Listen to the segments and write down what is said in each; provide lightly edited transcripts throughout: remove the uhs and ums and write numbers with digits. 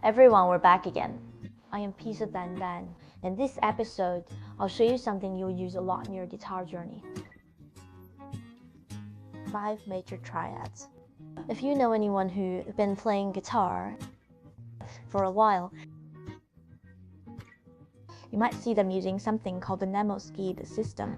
Everyone, we're back again. I am Pisa Dan Dan. In this episode, I'll show you something you'll use a lot in your guitar journey. 5 major triads. If you know anyone who's been playing guitar for a while, you might see them using something called the Nemo-Skid system.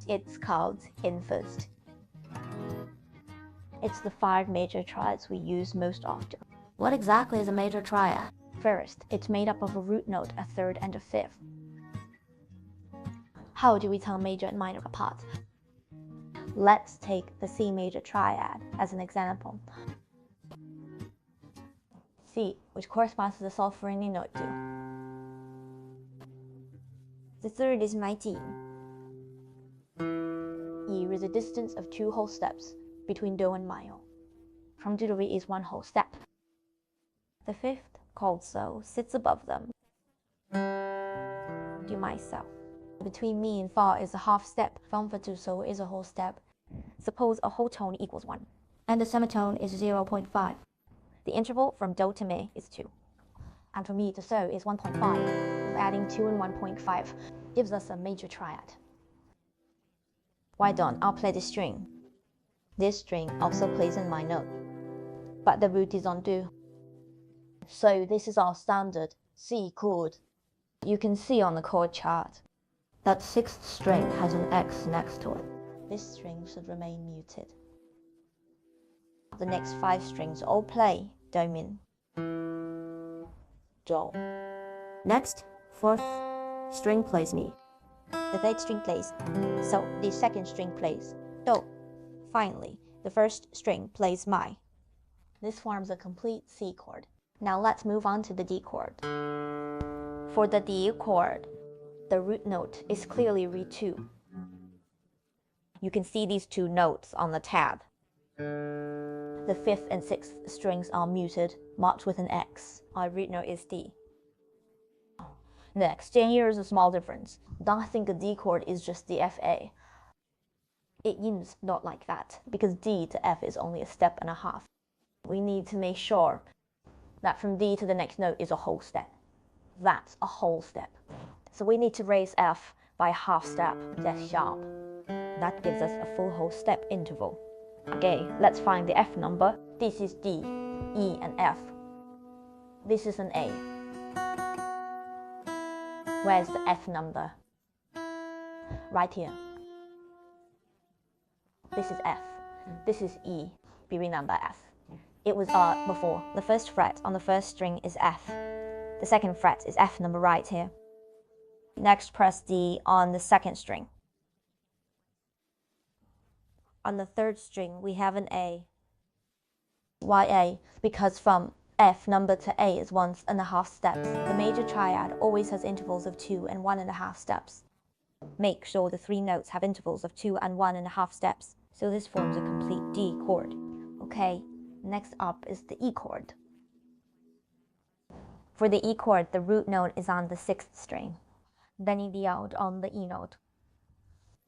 It's called in first. It's the 5 major triads we use most often. What exactly is a major triad? First, it's made up of a root note, a third, and a fifth. How do we tell major and minor apart? Let's take the C major triad as an example. C, which corresponds to the solfa-re-mi note do. The third is my D. E is a distance of 2 whole steps between do and myo. From do to re is 1 whole step. The fifth, called so, sits above them. Do myself. Between mi and fa is a half step. From fa to so is a whole step. Suppose a whole tone equals 1. And the semitone is 0.5. The interval from do to mi is 2. And from mi to so is 1.5. Adding 2 and 1.5 gives us a major triad. Why don't I play the string? This string also plays in my note, but the root is on do. So this is our standard C chord. You can see on the chord chart that 6th string has an X next to it. This string should remain muted. The next 5 strings all play do min, do. Next, 4th string plays mi. The 3rd string plays, so the 2nd string plays do. Finally, the 1st string plays mi. This forms a complete C chord. Now let's move on to the D chord. For the D chord, the root note is clearly re2. You can see these 2 notes on the tab. The 5th and 6th strings are muted, marked with an X. Our root note is D. Next, and here is a small difference. Don't think a D chord is just the FA. It is not like that, because D to F is only a step and a half. We need to make sure that from D to the next note is a whole step. That's a whole step. So we need to raise F by a half step, that's sharp. That gives us a full whole step interval. Okay, let's find the F number. This is D, E, and F. This is an A. Where's the F number? Right here. This is F. This is E. Be remember F. It was R before. The 1st fret on the 1st string is F. The 2nd fret is F number right here. Next, press D on the 2nd string. On the 3rd string, we have an A. Why A? Because from F number to A is 1.5 steps. The major triad always has intervals of 2 and 1.5 steps. Make sure the 3 notes have intervals of 2 and 1.5 steps. So this forms a complete D chord. Okay, next up is the E chord. For the E chord, the root note is on the 6th string. Then the out on the E note.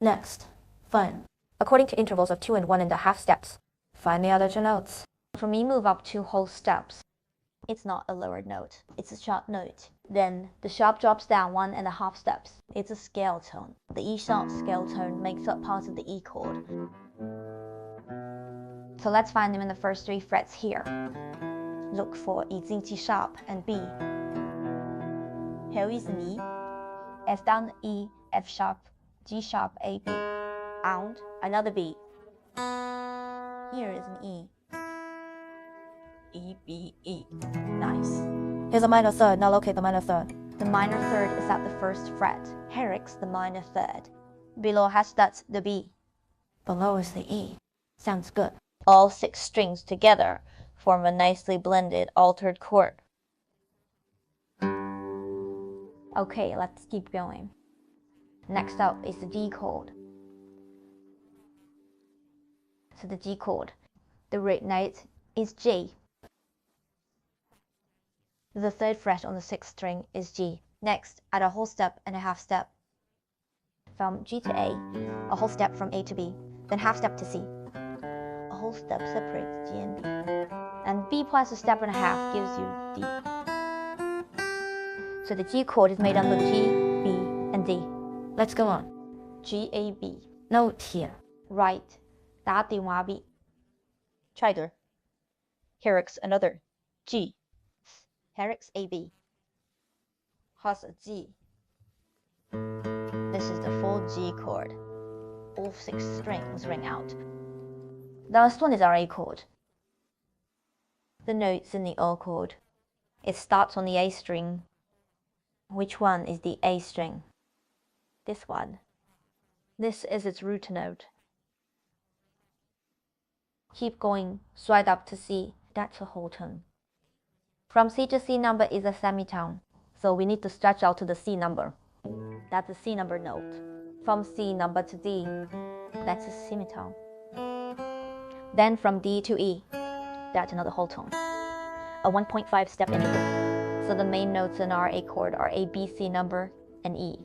Next, fun. According to intervals of 2 and 1.5 steps, find the other 2 notes. For me, move up 2 whole steps. It's not a lowered note, it's a sharp note. Then the sharp drops down 1.5 steps. It's a scale tone. The E sharp scale tone makes up part of the E chord. So let's find them in the first 3 frets here. Look for E G sharp and B. Here is an E, F down E, F sharp, G sharp, A, B. And another B. Here is an E. E, B, E. Nice. Here's a minor 3rd. Now locate the minor 3rd. The minor 3rd is at the 1st fret. Herrick's the minor 3rd. Below has that's the B. Below is the E. Sounds good. All 6 strings together form a nicely blended altered chord. Okay, let's keep going. Next up is the D chord. So the G chord, the root note is G. The 3rd fret on the 6th string is G. Next, add a whole step and a half step. From G to a whole step from A to B, then half step to C. A whole step separates G and B. And B plus a step and a half gives you D. So the G chord is made up of G, B, and D. Let's go on. G, A, B. Note here. Right. 打電話 B. Try there. Here's another G. Here's A, B. Has a G. This is the full G chord. All 6 strings ring out. The last one is our A chord. The note's in the O chord. It starts on the A string. Which one is the A string? This one. This is its root note. Keep going, straight up to C. That's a whole tone. From C to C number is a semitone, so we need to stretch out to the C number. That's a C number note. From C number to D, that's a semitone. Then from D to E, that's another whole tone. A 1.5 step interval. So the main notes in our A chord are A, B, C number, and E.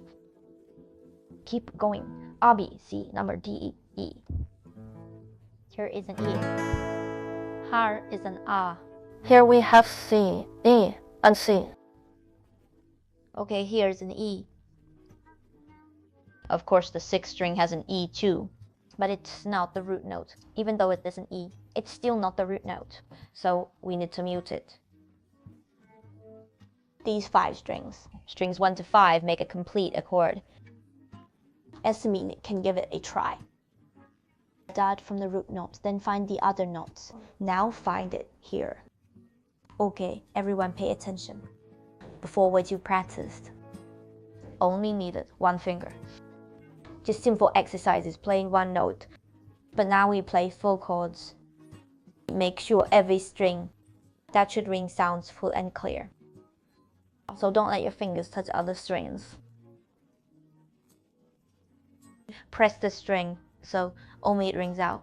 Keep going. A, B, C number, D, E. Here is an E. Here is an A. Here we have C, E, and C. Okay, here's an E. Of course, the 6th string has an E too, but it's not the root note. Even though it is an E, it's still not the root note, so we need to mute it. These 5 strings, strings 1 to 5, make a complete accord. Esmeen can give it a try. Start from the root note, then find the other notes. Now find it here. Okay, everyone pay attention. Before what you practiced, only needed 1 finger. Just simple exercises playing 1 note. But now we play full chords. Make sure every string that should ring sounds full and clear. So don't let your fingers touch other strings. Press the string so only it rings out.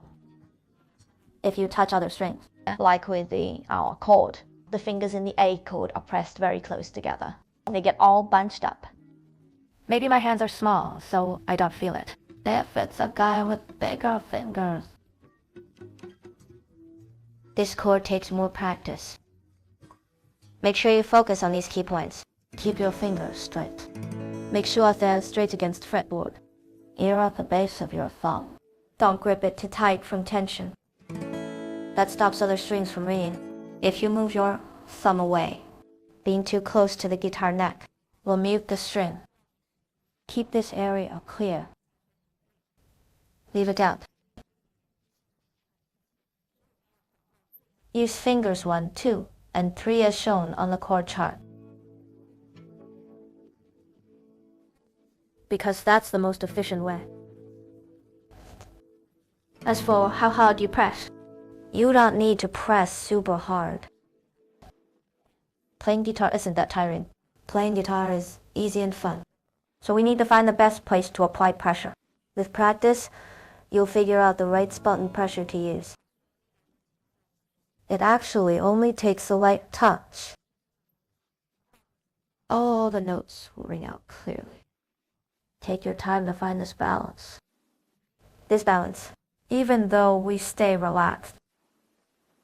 If you touch other strings. Like with our chord, the fingers in the A chord are pressed very close together. They get all bunched up. Maybe my hands are small, so I don't feel it. If it's a guy with bigger fingers. This chord takes more practice. Make sure you focus on these key points. Keep your fingers straight. Make sure they're straight against the fretboard. Ear at the base of your thumb. Don't grip it too tight from tension. That stops other strings from ringing. If you move your thumb away, being too close to the guitar neck will mute the string. Keep this area clear. Leave it out. Use fingers 1, 2, and 3 as shown on the chord chart. Because that's the most efficient way. As for how hard you press, you don't need to press super hard. Playing guitar isn't that tiring. Playing guitar is easy and fun. So we need to find the best place to apply pressure. With practice, you'll figure out the right spot and pressure to use. It actually only takes a light touch. All the notes will ring out clearly. Take your time to find this balance. This balance, even though we stay relaxed.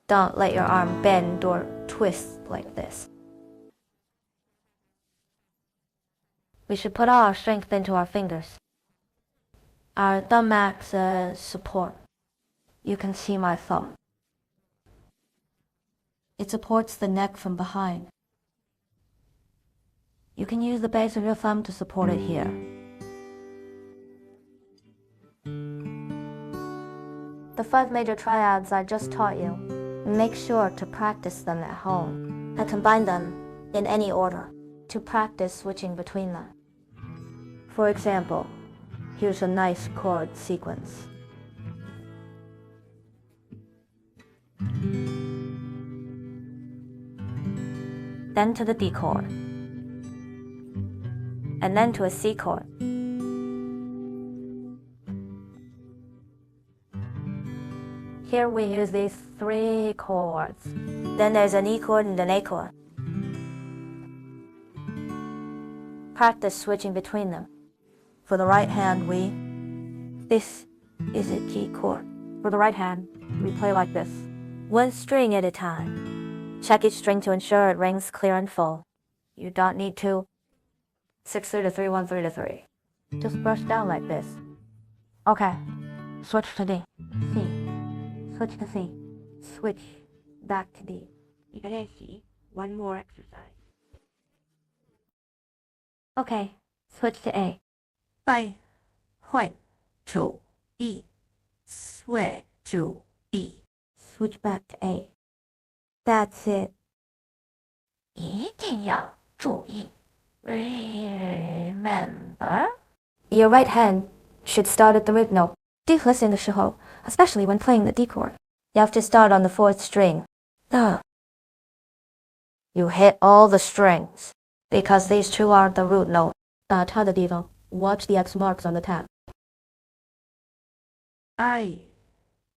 Don't let your arm bend or twist like this. We should put all our strength into our fingers. Our thumb acts as support. You can see my thumb. It supports the neck from behind. You can use the base of your thumb to support it here. The 5 major triads I just taught you, make sure to practice them at home and combine them in any order to practice switching between them. For example, here's a nice chord sequence. Then to the D chord, and then to a C chord. Here we use these 3 chords. Then there's an E chord and an A chord. Practice switching between them. For the right hand, this is a key chord. For the right hand, we play like this. One string at a time. Check each string to ensure it rings clear and full. You don't need to 6-3 to 3-1-3 to 3. Just brush down like this. Okay. Switch to D. C. Switch to C. Switch back to D. You can see one more exercise. Okay. Switch to A. 5 1 2 E. Switch to E. Switch back to A. That's it. 一定要注意 Remember? Your right hand should start at the root note. 第和弦的时候, especially when playing the D chord, you have to start on the 4th string. You hit all the strings, because these two are the root note. 打叉的地方, watch the X marks on the tab. I